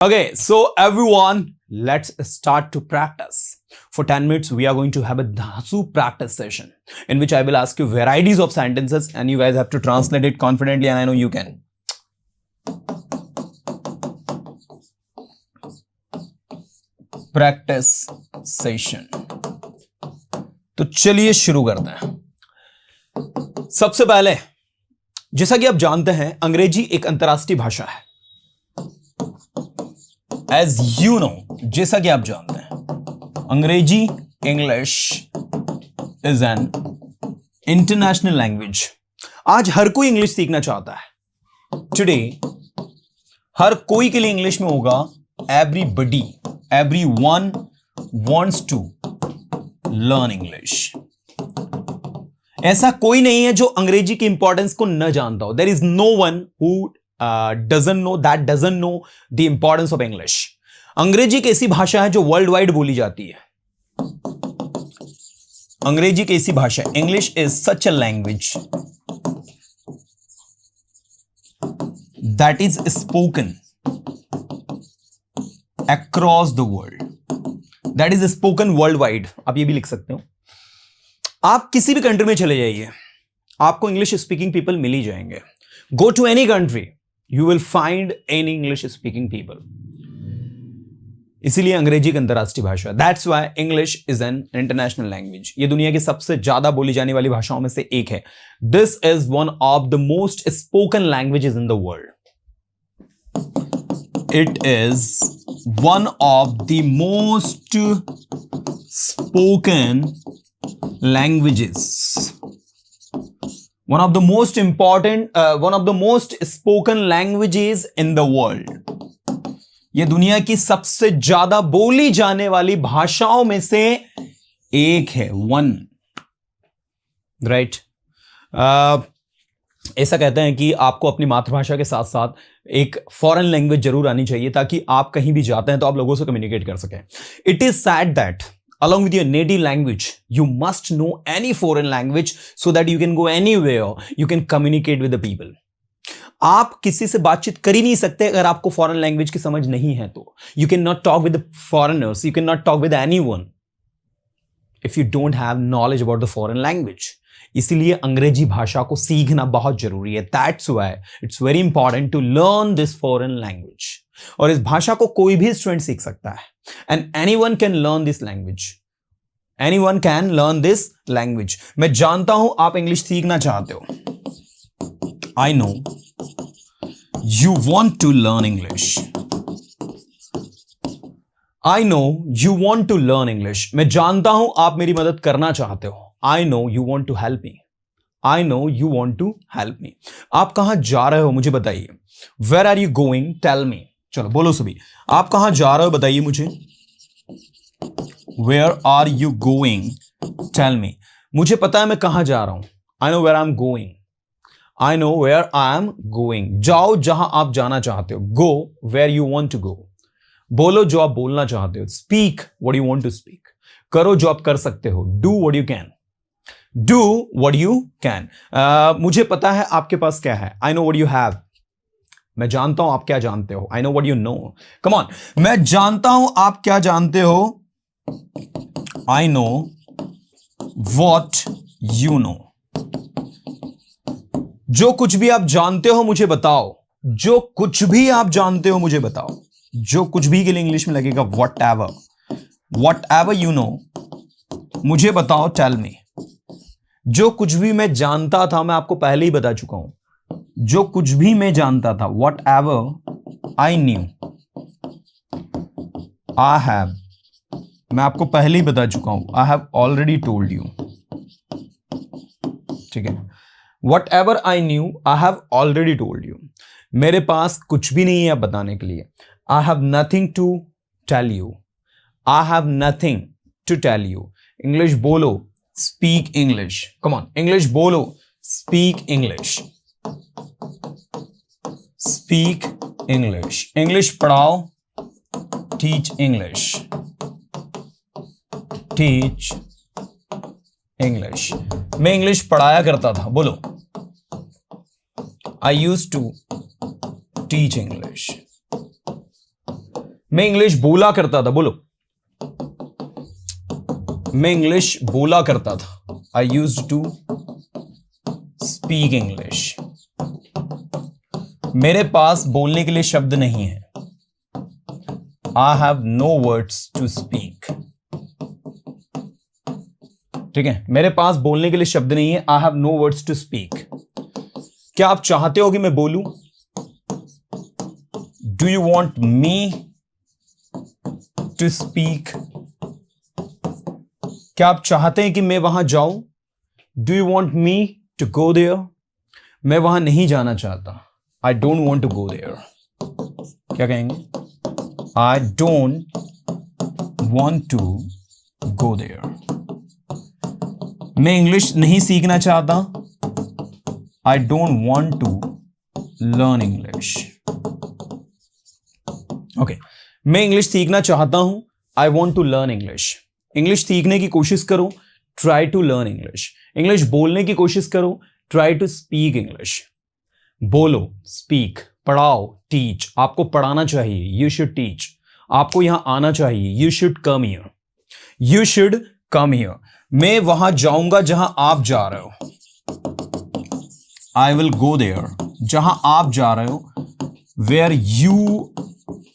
Okay, so everyone, let's start to practice. For 10 minutes, we are going to have a Dhasu practice session in which I will ask you varieties of sentences and you guys have to translate it confidently, and I know you can. Practice session. तो चलिए शुरू करते हैं। सबसे पहले, जैसा कि आप जानते हैं, अंग्रेजी एक अंतरराष्ट्रीय भाषा है। As you know, जैसा कि आप जानते हैं, अंग्रेजी English is an international language. आज हर कोई इंग्लिश सीखना चाहता है। टुडे हर कोई के लिए इंग्लिश में होगा everybody, everyone wants to learn English. ऐसा कोई नहीं है जो अंग्रेजी की इंपॉर्टेंस को न जानता हो। There is no one who doesn't know the importance of English. अंग्रेजी एक ऐसी भाषा है जो वर्ल्ड वाइड बोली जाती है। अंग्रेजी की ऐसी भाषा, English is such a language that is spoken across the world, that is spoken world wide. आप ये भी लिख सकते हो। आप किसी भी कंट्री में चले जाइए, आपको इंग्लिश स्पीकिंग पीपल मिल ही जाएंगे। Go to any country, you will find any English speaking people. इसीलिए अंग्रेजी एक अंतरराष्ट्रीय भाषा है। That's why English is an international language. ये दुनिया की सबसे ज्यादा बोली जाने वाली भाषाओं में से एक है। This is one of the most spoken languages in the world. It is one of the most spoken languages. One of the most important, one of the most spoken languages in the world. यह दुनिया की सबसे ज्यादा बोली जाने वाली भाषाओं में से एक है। One, right. ऐसा कहते हैं कि आपको अपनी मातृभाषा के साथ साथ एक फॉरेन लैंग्वेज जरूर आनी चाहिए ताकि आप कहीं भी जाते हैं तो आप लोगों से कम्युनिकेट कर सकें। It is sad that along with your native language, you must know any foreign language so that you can go anywhere, you can communicate with the people. आप किसी से बातचीत कर ही नहीं सकते अगर आपको फॉरेन लैंग्वेज की समझ नहीं है तो। You cannot talk with the foreigners, you cannot talk with anyone if you don't have knowledge about the foreign language. इसीलिए अंग्रेजी भाषा को सीखना बहुत जरूरी है। That's why it's very important to learn this foreign language. और इस भाषा को कोई भी स्टूडेंट सीख सकता है। And anyone can learn this language. Anyone can learn this language. मैं जानता हूं आप इंग्लिश सीखना चाहते हो। I know you want to learn English. I know you want to learn English. मैं जानता हूं आप मेरी मदद करना चाहते हो। I know you want to help me. I know you want to help me. आप कहां जा रहे हो मुझे बताइए। Where are you going? Tell me. चलो बोलो सभी, आप कहां जा रहे हो बताइए मुझे। Where are you going? Tell me. मुझे पता है मैं कहां जा रहा हूं। I know where I'm going. I know where I am going. जाओ जहां आप जाना चाहते हो। Go where you want to go. बोलो जो आप बोलना चाहते हो। Speak what you want to speak. करो जो आप कर सकते हो। Do what you can. Do what you can. मुझे पता है आपके पास क्या है। I know what you have. मैं जानता हूं आप क्या जानते हो। I know what you know. Come on. मैं जानता हूं आप क्या जानते हो। I know what you know. जो कुछ भी आप जानते हो मुझे बताओ। जो कुछ भी आप जानते हो मुझे बताओ। जो कुछ भी के लिए इंग्लिश में लगेगा whatever. Whatever you know. मुझे बताओ, tell me. जो कुछ भी मैं जानता था मैं आपको पहले ही बता चुका हूं। जो कुछ भी मैं जानता था, whatever I knew, I have, मैं आपको पहले ही बता चुका हूं। I have already told you. ठीक है। Whatever I knew, I have already told you. मेरे पास कुछ भी नहीं है बताने के लिए। I have nothing to tell you. I have nothing to tell you. English बोलो, speak English. Come on, English बोलो, speak English. Speak English. English पढ़ाओ, teach English. Teach English. मैं इंग्लिश पढ़ाया करता था, बोलो। I used to teach English. मैं English बोला करता था, बोलो। मैं इंग्लिश बोला करता था। I used to speak English. मेरे पास बोलने के लिए शब्द नहीं है। I have no words to speak. ठीक है, मेरे पास बोलने के लिए शब्द नहीं है। I have no words to speak. क्या आप चाहते हो कि मैं बोलूं? Do you want me to speak? क्या आप चाहते हैं कि मैं वहां जाऊं? Do you want me to go there? मैं वहां नहीं जाना चाहता। I don't want to go there. क्या कहेंगे? I don't want to go there. मैं इंग्लिश नहीं सीखना चाहता। I don't want to learn English. Okay, मैं इंग्लिश सीखना चाहता हूं। I want to learn English. English सीखने की कोशिश करो। Try to learn English. English बोलने की कोशिश करो। Try to speak English. बोलो, स्पीक, पढ़ाओ, टीच। आपको पढ़ाना चाहिए, यू शुड टीच। आपको यहां आना चाहिए, you should come here. You should come here. मैं वहां जाऊंगा जहां आप जा रहे हो। आई विल गो देयर, जहां आप जा रहे हो। Where you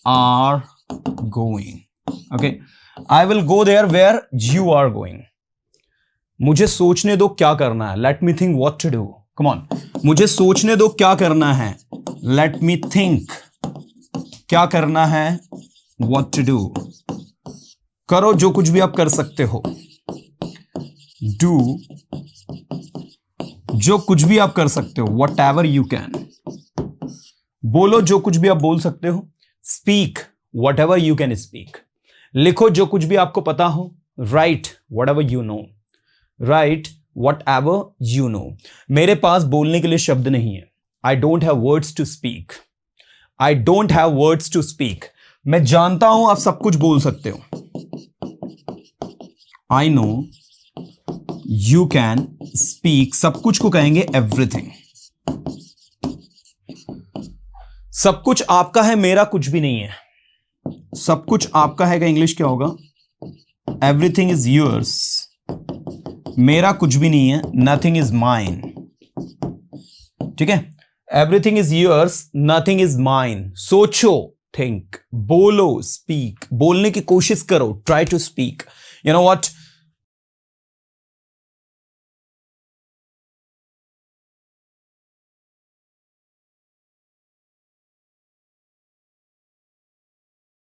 are going. Okay, I will go there where you are going. मुझे सोचने दो क्या करना है। Let me think what to do. Come on, मुझे सोचने दो क्या करना है। लेट मी थिंक क्या करना है। What to do. करो जो कुछ भी आप कर सकते हो। डू जो कुछ भी आप कर सकते हो। Whatever you can. बोलो जो कुछ भी आप बोल सकते हो। Speak whatever you can speak. लिखो जो कुछ भी आपको पता हो। Write whatever you know. Write whatever you know. मेरे पास बोलने के लिए शब्द नहीं है। I don't have words to speak. I don't have words to speak. मैं जानता हूं आप सब कुछ बोल सकते हो। I no you can speak. सब कुछ को कहेंगे एवरीथिंग। सब कुछ आपका है, मेरा कुछ भी नहीं है। सब कुछ आपका है का इंग्लिश क्या होगा? Everything is yours. मेरा कुछ भी नहीं है। Nothing is mine. ठीक है, everything is yours, nothing is mine. सोचो, थिंक, बोलो, स्पीक। बोलने की कोशिश करो। Try to speak. You know what,